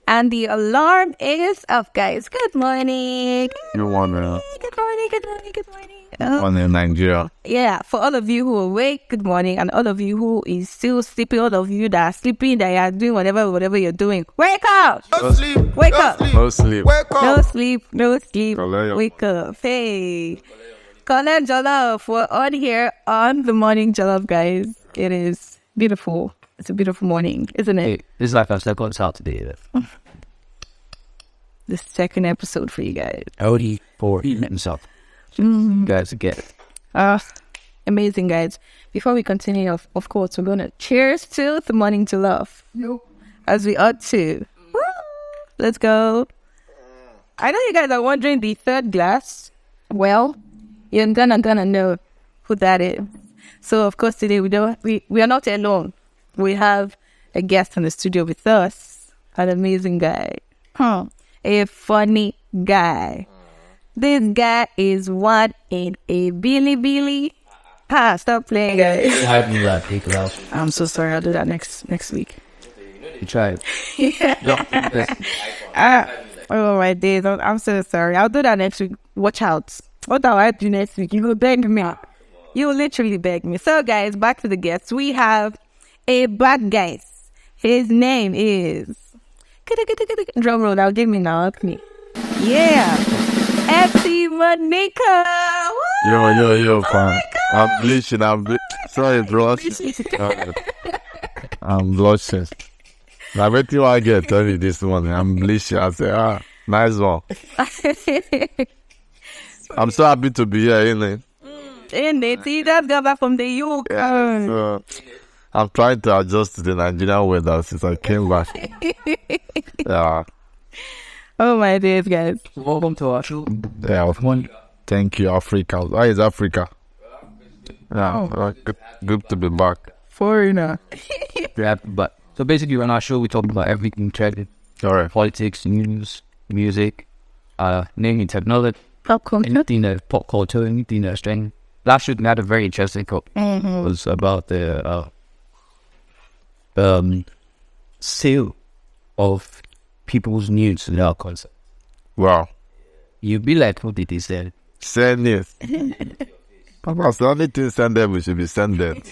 And the alarm is off, guys. Good morning. You wanna? Good morning. Good morning. Good morning. On in Nigeria. Yeah, for all of you who are awake, good morning. And all of you who is still sleeping, all of you that are sleeping, that are doing whatever you're doing, wake up! No sleep. Wake no up! Sleep. No sleep. Wake up. No sleep, no sleep. Color. Wake up. Hey. Colin Jollof, we're on here on the morning Jollof, guys. It is beautiful. It's a beautiful morning, isn't it? Hey, this is like our second Saturday. The second episode for you guys. Odie for himself. You guys get it. Amazing, guys. Before we continue, of course, we're going to cheers to the morning Jollof. As we ought to. Woo! Let's go. I know you guys are wondering the third glass. Well, you're gonna know who that is. So, of course, today we are not alone. We have a guest in the studio with us. An amazing guy. A funny guy. This guy is one in a Billy. Stop playing, guys. Hide me that take it out. I'm so sorry. I'll do that next week. You try it. Oh my days. I'm so sorry. I'll do that next week. Watch out. What I'll do next week? You will beg me. You will literally beg me. So, guys, back to the guests. We have a bad guy. His name is... Drum roll. Now give me now. Help me. Yeah. FC Monica. Yo, fam. I'm bleaching. Sorry, bro. I'm blushing. Now, wait till I get 30 this morning. I'm bleaching. I say, nice one. I'm so happy to be here, innit? And they see that guy back from the UK. Yeah, so I'm trying to adjust to the Nigerian weather since I came back. Yeah. Oh my days, guys. Welcome to our show. Yeah. Thank you, Africa. Why is Africa? Yeah. Good to be back. Foreigner. Yeah, but so basically on our show we talk about everything trending. Alright. Politics, news, music, naming technology, Pop culture. anything that pop culture, anything that's trending. Last week we had a very interesting talk. It was about the sale of people's news in our concert. Wow. You'd be like, what did he say? Send it. Papa, the only thing send them, we should be sending.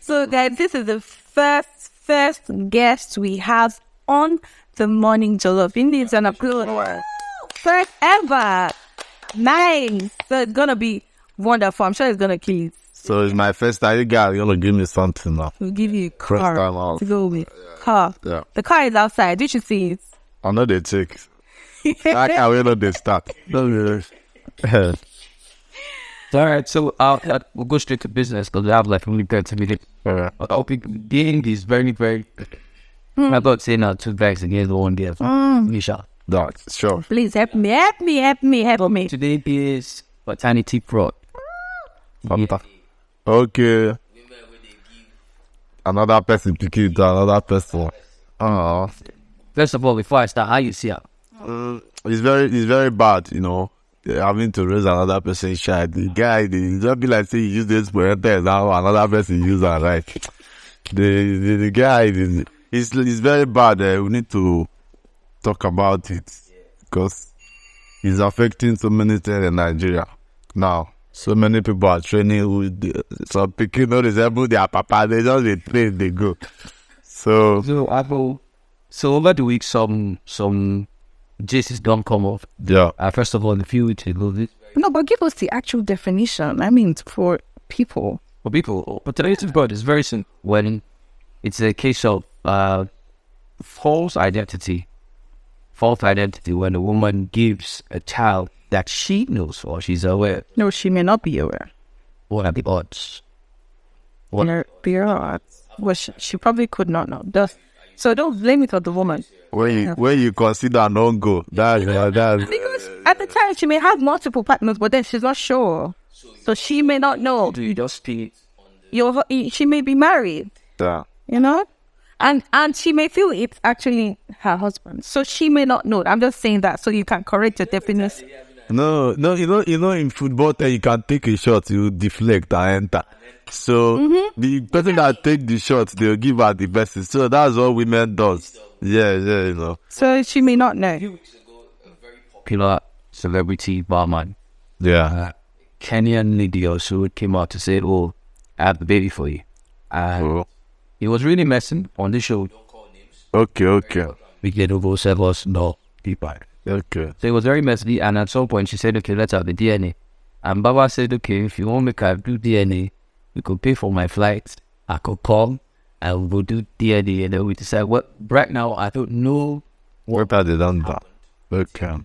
So, guys, this is the first guest we have on the morning Jollof. It's an upload. First ever. Nice. So it's gonna be wonderful. I'm sure it's gonna kill you. So it's my first time. You guys are gonna give me something now. We'll give you a First car time out. to go with. Car. Yeah. The car is outside. You should see it. I know they take. I can't wait till they start. Alright, so we'll go straight to business because we have like only 30 minutes. Yeah. Our topic being is very, very... I'm about saying now 2 bags against one day. Misha. That's sure. Please help me. Today is paternity fraud. Okay. Another person picking to another person. Oh. First of all, before I start, how you see it? It's very bad, you know. Having to raise another person's child. The guy, just be like say you use this for now another person use that, right? The guy is very bad. We need to talk about it because it's affecting so many things in Nigeria now. So many people are training some people don't resemble their papa. They just they train, they go. So over the week, some Jesus don't come off. yeah. First of all, a few weeks ago, No, but give us the actual definition. I mean, for people. for people, paternity fraud is very simple. When it's a case of false identity when a woman gives a child that she knows or she's aware. No, she may not be aware. What are the odds? Well, she probably could not know. So don't blame it on the woman. When you consider non-go, that's Because at the time she may have multiple partners, but then she's not sure. So she may not know. Do you just speak? She may be married, yeah. you know? And she may feel it's actually her husband. So she may not know. I'm just saying that so you can correct your definition. No, you know, in football, you can take a shot, you deflect and enter. So the person that take the shot, they'll give her the best. So that's what women does. Yeah, you know. So she may not know. Popular celebrity barman, Yeah. Kenyan lady also came out to say, "Oh, I have a baby for you," and Oh. he was really messing on the show. Okay. We get over said was no people. Okay. So it was very messy, and at some point she said, "Okay, let's have the DNA." And Baba said, "Okay, if you want me to do DNA, you could pay for my flights. I could come and we'll do DNA, and then we decide what. Right now, I don't know What are they done that? Okay.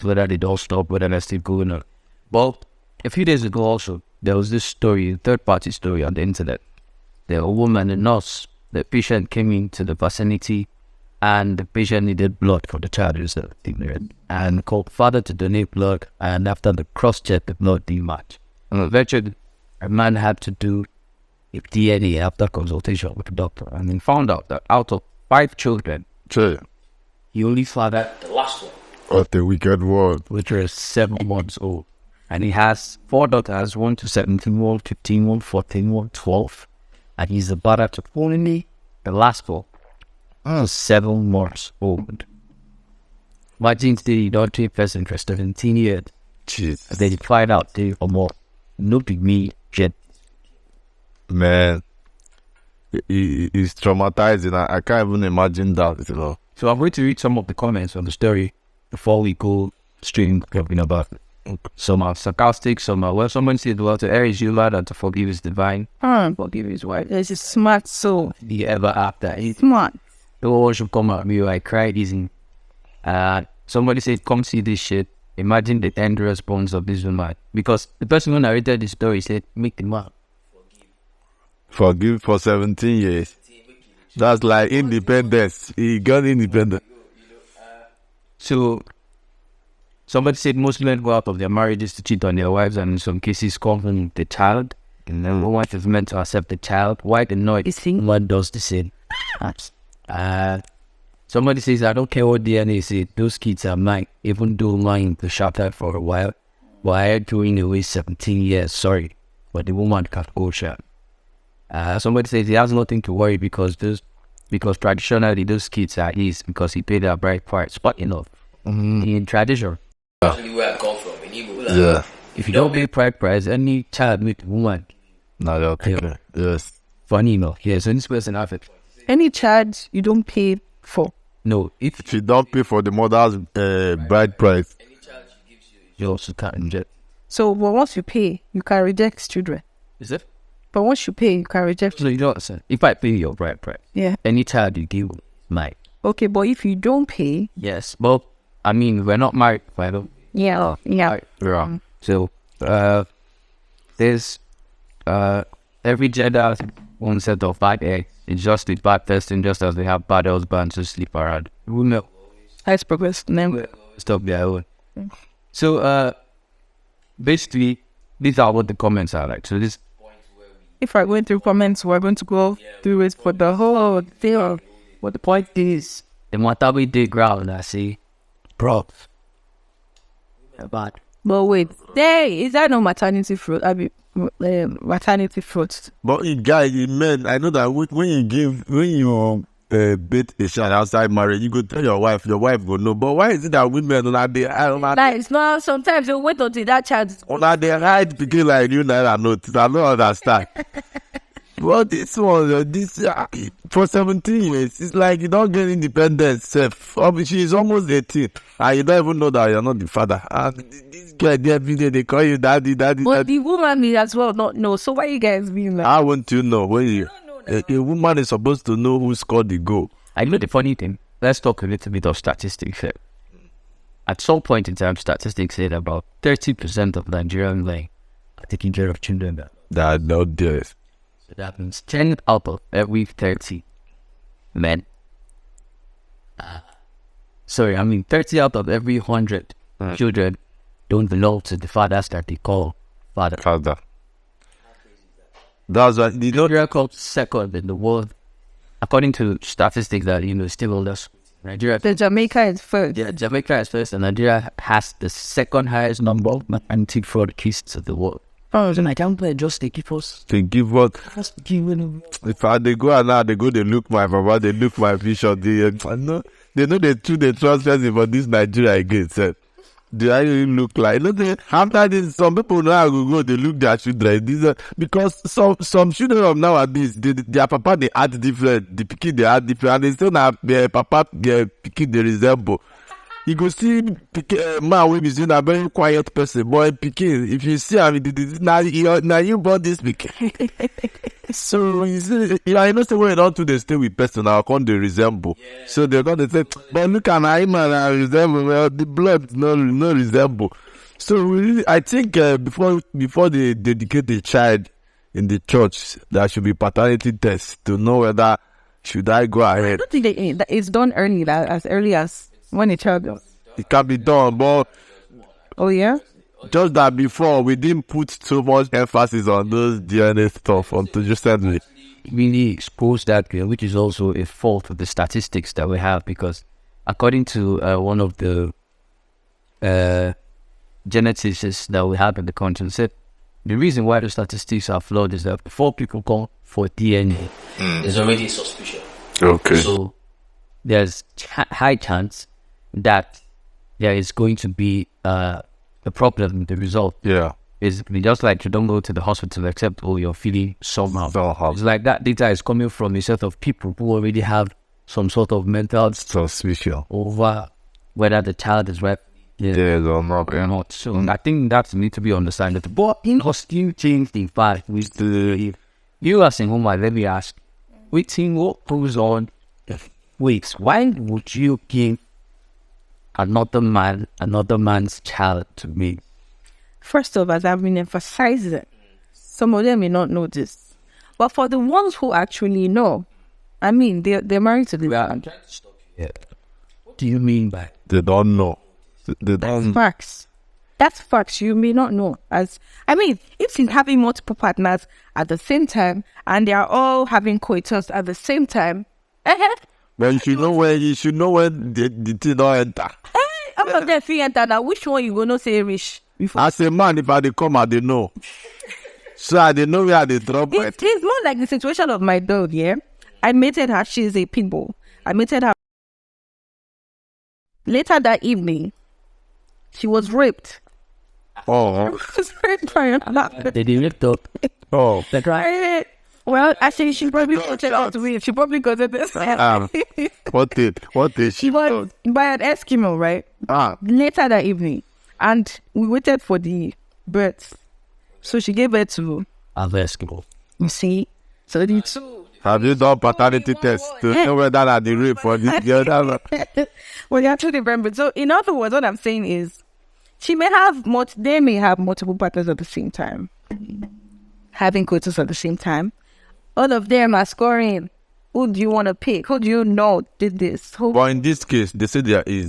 whether they don't stop, whether they're still going on. But a few days ago, also there was this story, third-party story on the internet. There a woman, a nurse, the patient came into the vicinity, and the patient needed blood for the child who's ignorant, and called father to donate blood. And after the cross-check, the blood didn't match. And eventually, a man had to do a DNA after consultation with the doctor, and he found out that out of 5 children, Sure. he only fathered the last one, What a wicked word. which was 7 months old. And he has 4 daughters, 1 to 17, 1, 15, 1, 14, 1, 12. And he's about to only the last one, 7 months old. Imagine the daughter person for 17 years. Jeez. And then you find out they or more. No big me, jet. Man. It's traumatizing. I can't even imagine that, you know. So I'm going to read some of the comments on the story before we go straight into talking about it. Some are sarcastic, some are, well, someone said, well, to err is human and to forgive is divine. Forgive his wife. There's a smart soul. Do you ever have that? Smart. No one should come at me. I cried easy. Somebody said, come see this shit. Imagine the tender response of this woman. Because the person who narrated the story said, make the man. Forgive for 17 years. That's like independence. He got independent. So, somebody said most men go out of their marriages to cheat on their wives, and in some cases come from the child. And then the wife is meant to accept the child. Why the noise? One does the same. Somebody says, I don't care what DNA says, those kids are mine, even though mine was shot out for a while. Why are doing away 17 years? Sorry, but the woman can't go shot. Somebody says he has nothing to worry because traditionally those kids are his because he paid their bride price. But you know, in tradition, Where I come from, Yeah. if you don't pay bride price, any child with a woman, Now you're okay. Yes. funny enough, yeah. So this person have it. Any charge you don't pay for. No, if If you don't pay for the mother's bride price, you also can't inject. So, but once you pay, you can reject children. Is it? But once you pay, you can reject. So you don't understand. If I pay your bride price, Yeah. any child you give mine. Okay, but if you don't pay, Yes, but I mean we're not married, I don't. yeah. yeah. So there's every gender has one set of bad eggs. It's just with bad testing, just as they have bad husbands who sleep around. Women Let's progress. Never. stop their own. So basically these are what the comments are like. So this If we're going through comments, we're going to go through it for the whole thing. what the point is, the matter we dig ground, I see, bro. Bad. But wait, is that no maternity fruit? I mean, maternity fruit. But guys, men, I know that when you bait a child outside marriage, you go tell your wife will know. But why is it that women on they That is not. Sometimes you wait until that child is they hide begin like you never notice? I don't understand. Well, this one, for 17 years, it's like you don't get independence. She is almost 18, and you don't even know that you're not the father. And this guy, every day they call you daddy. But the woman may as well not know. So why you guys being like? How won't you know when you? A woman is supposed to know who scored the goal. I know the funny thing. Let's talk a little bit of statistics here. At some point in time, statistics said about 30% of Nigerian men are taking care of children. That not there. So that means 10 out of every 30 men. 30 out of every 100 children don't belong to the fathers that they call father. Father. That's why the Nigeria comes second in the world, according to statistics that still on us. Nigeria, The Jamaica is first. yeah, Jamaica is first, and Nigeria has the second highest number of maternity fraud cases in the world. And I can't play just they give us. They give what? Just giving. If they go and now they look my papa, they look my vision. I know they trust person for this Nigeria again. Sir. Do I really look like? After this, some people now go, they look their children. Because some children of nowadays, their papa they act different, the pikin they act different, and they still have their papa pikin they resemble. You go see man wey be saying a very quiet person, boy pikin. If you see him, now you born this pikin. So you see, I know say when you don't do they stay with person, now come they resemble. Yeah. So they're gonna say, but look at him and resemble. Well, the blood no resemble. So really, I think before they dedicate the child in the church, there should be paternity test to know whether should I go ahead. I don't think it's done early, as early as when a child. It can be done, but oh yeah. Just that before we didn't put too much emphasis on those DNA stuff until recently. Really expose that, which is also a fault of the statistics that we have, because according to one of the geneticists that we have in the country, said the reason why the statistics are flawed is that before people come for DNA, there's already suspicion. Okay. So there's high chance that there is going to be the problem with the result. Yeah. Basically, just like you don't go to the hospital except you're feeling somehow. It's like that data is coming from a set of people who already have some sort of mental suspicion over whether the child is right. Yeah, or not. So I think that needs to be understood. But in still change the fact with the you as a woman, let me ask, what goes on? Wait, why would you give another man's child to me? First off, as I've been emphasizing, some of them may not know this, but for the ones who actually know, I mean, they're married to the man. I'm trying to stop you. Yeah. What do you mean by they don't know? That's facts. That's facts. You may not know. If you're having multiple partners at the same time and they are all having coitus at the same time, well, you should know when the thing don't enter. I'm not there if you enter now. Which one you gonna say rich? As a man, if I they come and they know. So I they know where they drop it. It's more like the situation of my dog, yeah? I mated her, she's a pit bull. I mated her. Later that evening, she was raped. Oh. She was raped by another. They did ripped up. Oh. That's right. Well, actually, she probably got it out to me. She probably got it this time. What did she was by an Eskimo, right? Later that evening. And we waited for the birth. So she gave birth to an Eskimo. You see? So the two. Have you done paternity test to know whether that the rape for this girl? Well, you're two different. But so, in other words, what I'm saying is, they may have multiple partners at the same time, having coitus at the same time. All of them are scoring. Who do you want to pick? Who do you know did this? But in this case, they say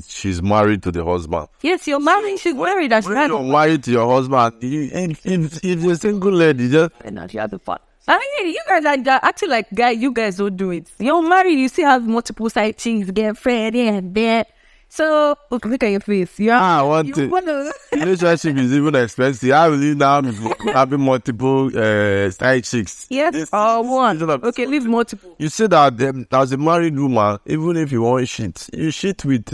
she's married to the husband. Yes, you're married. She's married. That's when you're married to your husband, if you're a single lady, just... And now she has the fun. I mean, you guys are acting like guys. You guys don't do it. You're married. You still have multiple side chicks, girlfriend, here and there. So look at your face. Relationship is even expensive. I believe now having multiple side chicks. Yes, one. Okay, leave multiple. You say that as a married woman, even if you want shit, you shit with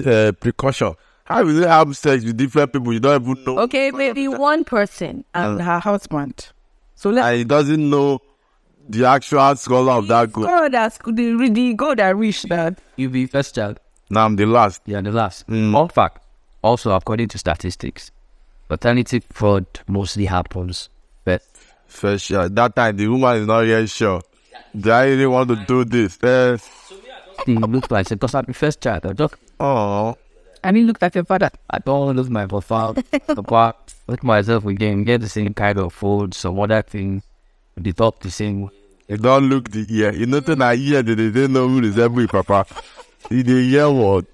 precaution. How will you have sex with different people you don't even know? Okay, maybe one person and her husband. So and he doesn't know the actual scholar of that goal. The God that reached that. You be first child. Now I'm the last. Yeah, the last. In fact, also according to statistics, paternity fraud mostly happens first child. That time the woman is not yet sure. Do I really want to do this? He looked like because I'm the first child. And he looked at your father. I don't look at my father. Look myself again. Get the same kind of food, some other things. They talk the same way. You don't look the ear. You know that ear they didn't know who is every papa. In the year what?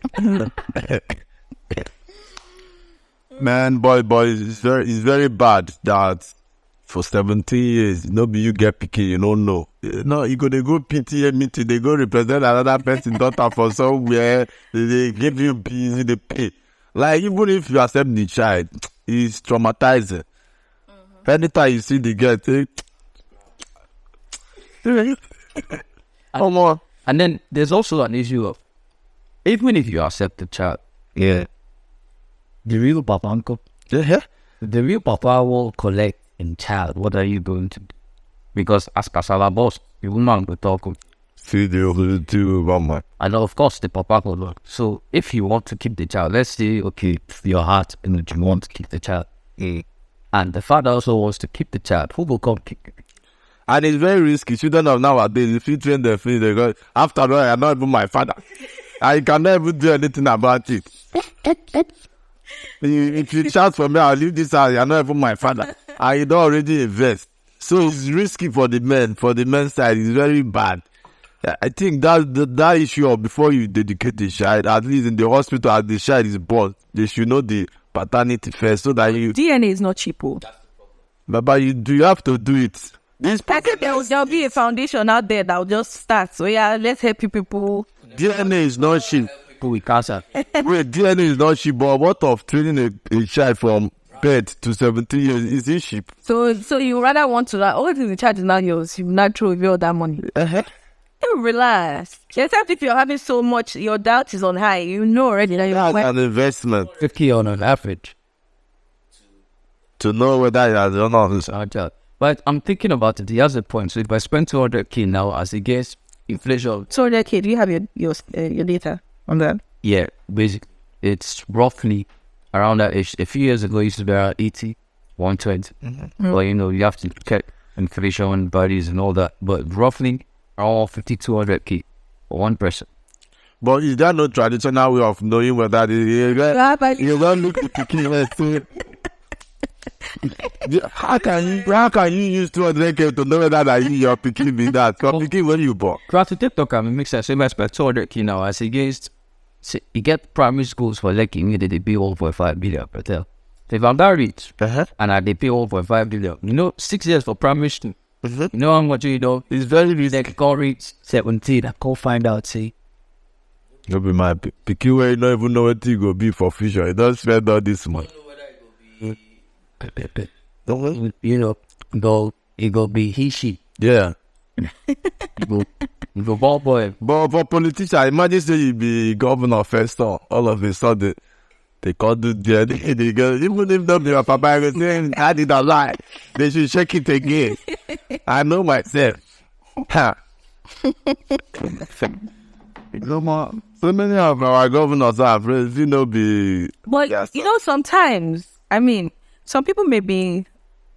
Man, boy, it's very bad that for 17 years, nobody you get picky, you don't know. No, you go PTA meeting, they go represent another person's daughter for somewhere, they give you busy, they pay. Like, even if you accept the child, it's traumatizing. Anytime you see the girl, come on. And then there's also an issue of, even if you accept the child, Yeah. the real papa uncle, Yeah. the real papa will collect in child. What are you going to do? Because as Kasala boss, the woman will talk. See the two woman. And of course, the papa will work. So if you want to keep the child, let's say, okay, your heart and you want to keep the child, and the father also wants to keep the child, who will come keep it? And it's very risky. Children of nowadays, if you train them, they go, after all, I'm not even my father. I can never do anything about it. If you shout for me, I'll leave this house, you're not even my father. And you don't already invest. So it's risky for the men. For the men's side, it's very bad. I think that issue of before you dedicate the child, at least in the hospital, as the child is born, they should know the paternity first so that you... DNA is not cheap. But you have to do it. I think there'll be a foundation out there that will just start. So yeah, let's help you people. DNA is not cheap. With cancer. Wait, DNA is not cheap, but what of training a child from birth to 17 years is it cheap? So you rather want to, like, all the child is not yours. You not throw away all that money. You relax. Except if you're having so much, your doubt is on high. You know already that That's you're an investment 50 on an average. to know whether you are or not. But I'm thinking about it. He has a point. So if I spend 200k now as against inflation, So okay, do you have your data on that? yeah, basically, it's roughly around that age. A few years ago, it used to be around 80, 120. But you have to check inflation, bodies, and all that. But roughly around 200k for one person. But is there no traditional way of knowing whether you don't look at the kid and say, how can you use 200k to know whether that your picking be that? Because picking when you born. Try to TikTok, it makes sense. So if I spend 200k now as against, you get primary schools for like immediately they pay 1.5 billion per tell. So if I'm that rich and they pay 1.5 billion, 6 years for primary school. You know how much It's very risky. they can reach 17. I can't find out, see. You'll be my picking where you don't even know what you go be for future. You don't spend all this money. It go be he, she. Yeah. You go ball boy. But for politicians, imagine say you be governor first all of a sudden they can't do DNA. They go, even if not your papa, I go say, I did a lie. They should check it again. I know myself. Ha. So many of our governors are friends, But sometimes, some people may be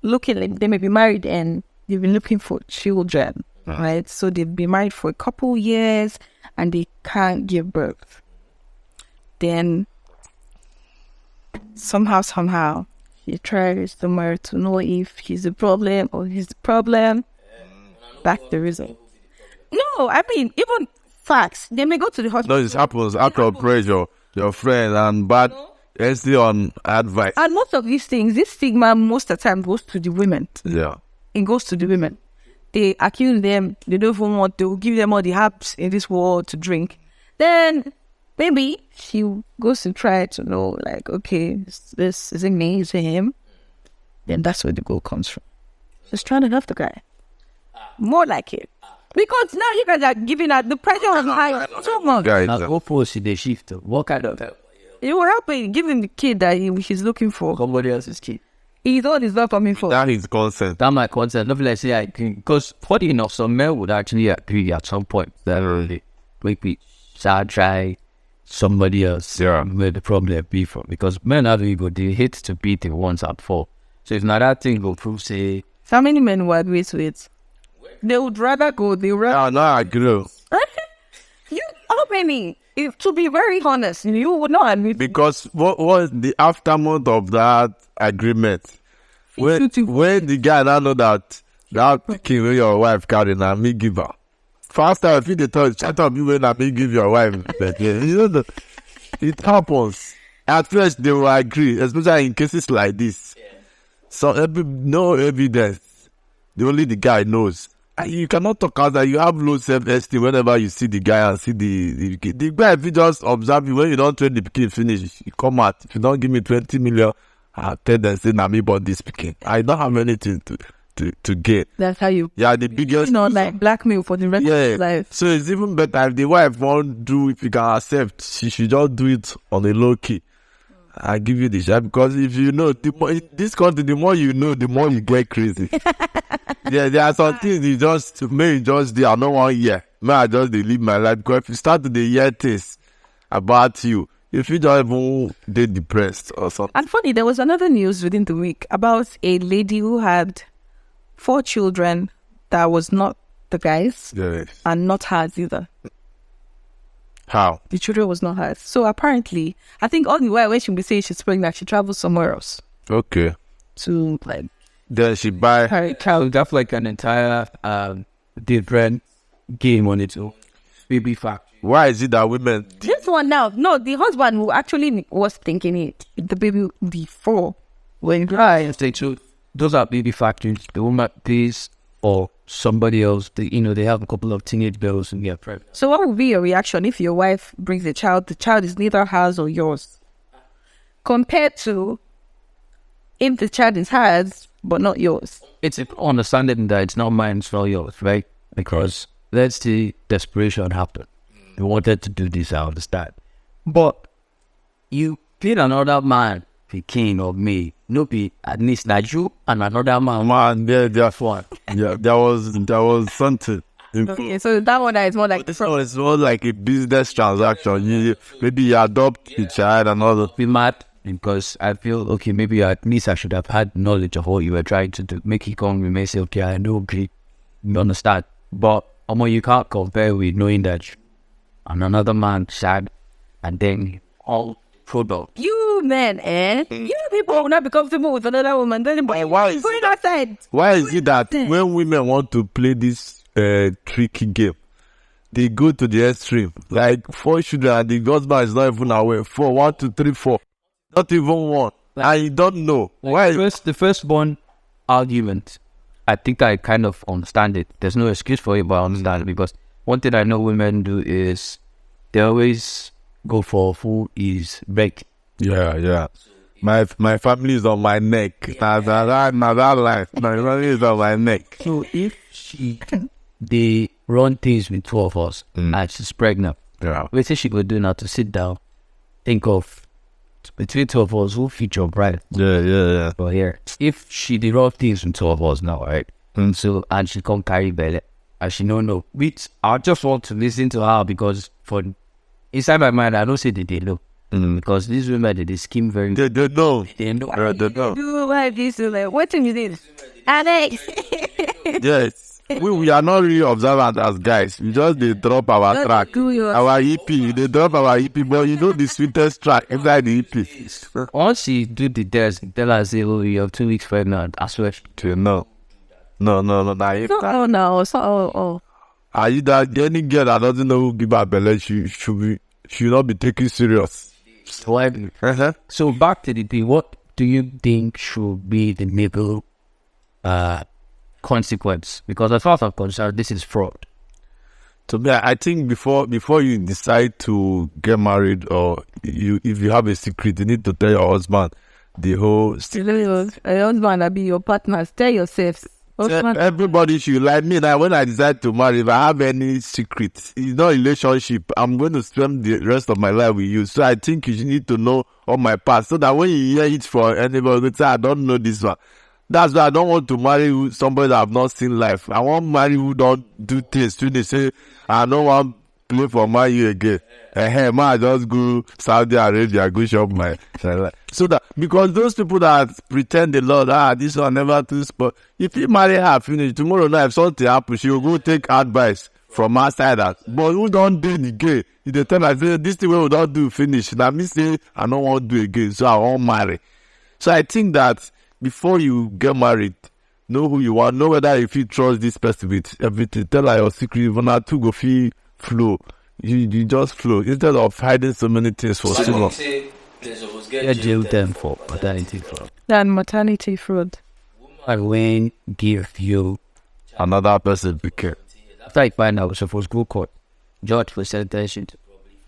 looking, they may be married and they've been looking for children, right? So they've been married for a couple years and they can't give birth. Then somehow he tries to marry to know if he's the problem or he's the problem. That's the reason. No, even facts. They may go to the hospital. No, it happens out of pressure, your friend, and bad on advice. And most of these things, this stigma most of the time goes to the women. Yeah. It goes to the women. They accuse them, they don't even want, they will give them all the herbs in this world to drink. Then maybe she goes to try to know, like, okay, this is it me, is it him? Then that's where the goal comes from. Just trying to love the guy. More like it. Because now you guys are giving out the pressure on high so much. Now, go force the shift. What kind of help? It will help in giving the kid that he's looking for. Somebody else's kid. He thought he's not coming for. That is consent. That my consent. Not like say I can, because funny enough, some men would actually agree at some point that maybe start try somebody else where the problem be from. Because men have ego, they hate to beat the ones at fault. So if not that thing will prove say. How many men will agree to it? They would rather go. No, I agree. How many? To be very honest, you would not admit. Because what was the aftermath of that agreement? When the guy now know that picking with your wife carrying and me give her. First time, if they thought, shut up, you when I me give your wife. But it happens. At first, they will agree, especially in cases like this. So, no evidence. Only the guy knows. And you cannot talk out that you have low self-esteem whenever you see the guy and see the guy. If you just observe you, when you don't train the kid finish, you come out. If you don't give me 20 million, I tell them, say, nah, me born this pikin. I don't have anything to get. That's how you, Yeah, the biggest. like blackmail for the rest of his life. So it's even better if the wife won't do, if you can accept, she should just do it on a low key. I give you the shot, because if you know, this country, the more you know, the more you get crazy. Yeah, there are some things you just do. I don't want to hear. May I just live my life, because if you start to hear things about you, if you don't even get depressed or something. And funny, there was another news within the week about a lady who had 4 children that was not the guy's and not hers either. How? The children was not hers. So apparently, I think all the while when she be saying she's pregnant, she travels somewhere else. Okay. To like. Then she buy her child. That's like an entire different game on its own. Baby fact. Why is it that women? This one now, no, the husband who actually was thinking it, the baby before when those are baby factories. The woman pays or somebody else. They have a couple of teenage girls and get pregnant. So what would be your reaction if your wife brings a child? The child is neither hers or yours, compared to if the child is hers but not yours. It's understanding that it's not mine, it's not yours, right? Because that's the desperation happen. You wanted to do this, I understand. But you feel another man, the king of me, no be at least not you and another man. Man, that's one. Yeah, there was something. Okay, so that one is more like this one is more like a business transaction. Maybe you adopt a child and all that. Be mad because I feel okay. Maybe at least I should have had knowledge of what you were trying to do. Make it come, you may say, okay, I know, okay, you understand. But you can't compare with knowing that and another man sad, and then all product. You men, you people will not be comfortable with another woman. Then why is it outside? Why is it that when women want to play this tricky game, they go to the extreme? Like 4 children and the husband is not even aware. 4, 1, 2, 3, 4, not even 1, and you don't know why. The firstborn argument, I think I kind of understand it. There's no excuse for it, but I understand it because one thing I know women do is they always go for who is big. Yeah. My family is on my neck. Now that life. My family is on my neck. So if they run things with 2 of us and she's pregnant, we say she could do now to sit down, think of between 2 of us who feature bright. Yeah. But here, if she did run things with 2 of us now, right? So and she can't carry belly. And she don't know. Which I just want to listen to her because for inside my mind I don't say that they know. Because these women they scheme very. They know. They know. They know. Do like this, like what time you did? Alex. Yes. We are not really observant as guys. We just they drop our track. Our EP. They drop our EP, but you know the sweetest track inside the EP. Once she do the test, tell her say, oh, you have 2 weeks pregnant. I swear. No. Oh. Are you that any girl that doesn't know who give her belly, she should not be taken serious. So back to the thing, what do you think should be the legal consequence? Because as far as I'm concerned, this is fraud. To me, I think before you decide to get married or if you have a secret, you need to tell your husband the whole. Your husband will be your partners. Tell yourself. Everybody should like me. Now, when I decide to marry, if I have any secrets, it's not a relationship. I'm going to spend the rest of my life with you. So I think you need to know all my past, so that when you hear it from anybody, you say, I don't know this one. That's why I don't want to marry somebody that I've not seen life. I want to marry who don't do things. When they say, I don't want to play for my you again. I just go Saudi Arabia, go shop my. So that, because those people that pretend the Lord, this one never do sport. If you marry her, finish. Tomorrow night, if something happens, she will go take advice from her side. But who don't do it again? If they tell her, say, this thing we don't do, finish. Now me say, I don't want to do it again, so I won't marry. So I think that before you get married, know who you are, know whether if you trust this person with everything. Tell her your secret, even her to go feel flow. You just flow instead of hiding so many things for so long. Get jail them for paternity fraud. Than maternity fraud. And when give you another person became. After I find out, supposed to go court, judge for sentencing.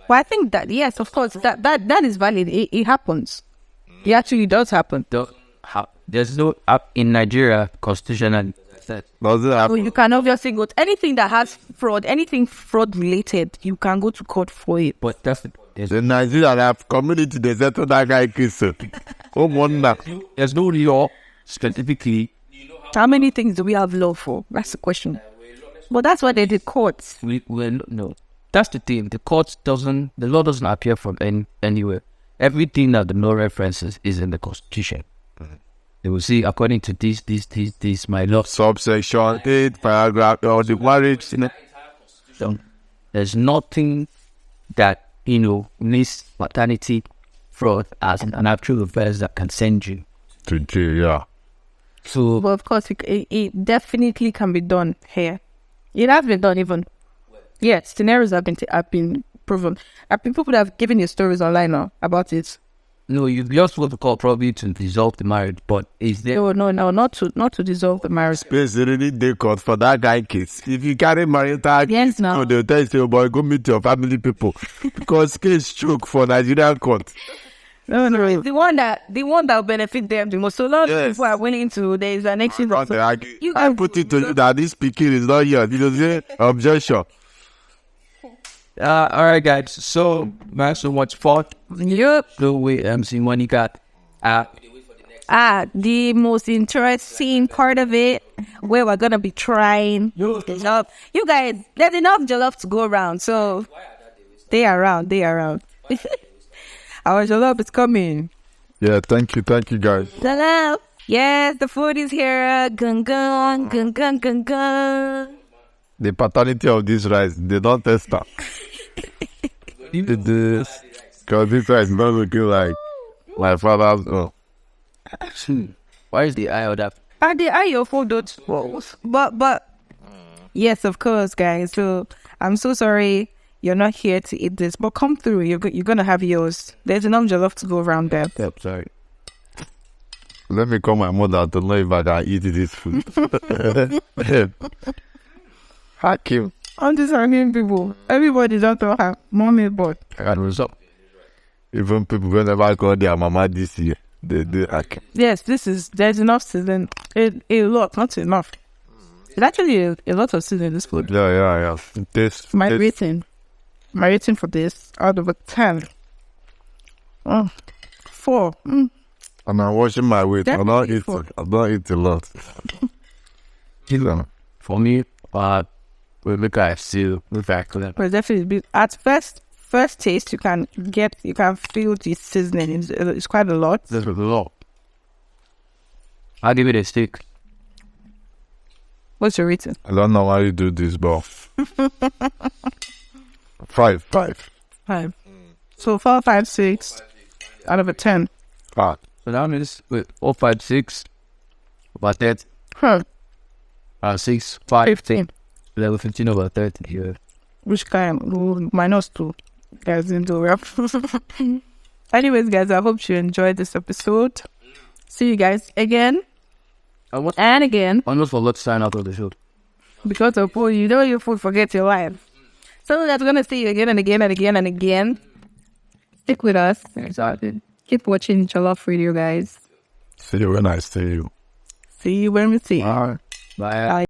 Well, I think that yes, of course, that is valid. It happens. It actually does happen. There's no in Nigeria constitutional that Does it So happen? you can obviously go to anything that has fraud, anything fraud related, you can go to court for it. but that's the point. In Nigeria, they have community, they settle that guy case. Oh, wonder. There's no law specifically. How many things do we have law for? That's the question. But that's why they did courts. No, that's the thing. The law doesn't appear from anywhere. Everything that the law references is in the constitution. They will see according to this, my law. Subsection 8, paragraph, or the marriage. So there's nothing that, needs paternity fraud as an actual offense that can send you. To jail, yeah. So, But of course, it definitely can be done here. It has been done even. Yes, scenarios have been proven. People would have given you stories online now about it. no, you just want to call probably to dissolve the marriage, but is there... No, not to dissolve the marriage. Space really they court for that guy case. If you carry marital Yes, now. no, they'll tell you, say, oh boy, go meet your family people. Because case choke for Nigerian court. No, the one that will benefit them the most. So long Yes. people are willing to, there is an exchange of. You I put it to you that this speaking is not here. You know, say, objection. all right, guys. So, man, so much fun. Yep. So, wait, MC Money got... The most interesting part of it, where we're gonna be trying jollof. You guys, there's enough jollof to go around, so they are around. Our jollof is coming. Yeah, thank you guys. Jollof. Yes, the food is here. Gun gun gun gun gun gun. The paternity of this rice, they don't test that. This, because this rice is not looking like my father's. Oh. Why is the eye of that? And they are your food, but yes, of course, guys. So I'm so sorry you're not here to eat this, but come through. You're gonna have yours. There's enough jollof to go around there. Yep, sorry. Let me call my mother to know if I can eat this food. Hack him. I'm just hungry people. Everybody don't have mommy, but And what's up? Even people who never call their mama this year, they do hack him. yes, there's enough season. A lot, not enough. It's actually a lot of season in this food. Yeah. Taste. My rating for this out of a 10. 4. And I'm watching my weight. I don't Definitely eat. four. I don't eat a lot. For me, we look at still look back to that. But definitely, at first taste, you can feel the seasoning. It's quite a lot. That's a lot. I'll give it a stick. What's your rating? I don't know why you do this, but 5. 5. So 4, 5, 6 out of a 10. Ah, So that means with 4, 5, 6, about that, 6, 5, 15. level 15 over 30 here. Which kind? -2. Guys didn't do well. Anyways, guys, I hope you enjoyed this episode. See you guys again and again. Almost forgot to sign out of the show. Because of food, your food forgets your life. So that's gonna see you again and again and again and again. Stick with us. Exactly. Keep watching Jollof Radio, guys. see you when I see you. See you when we see you. All right. Bye. Bye.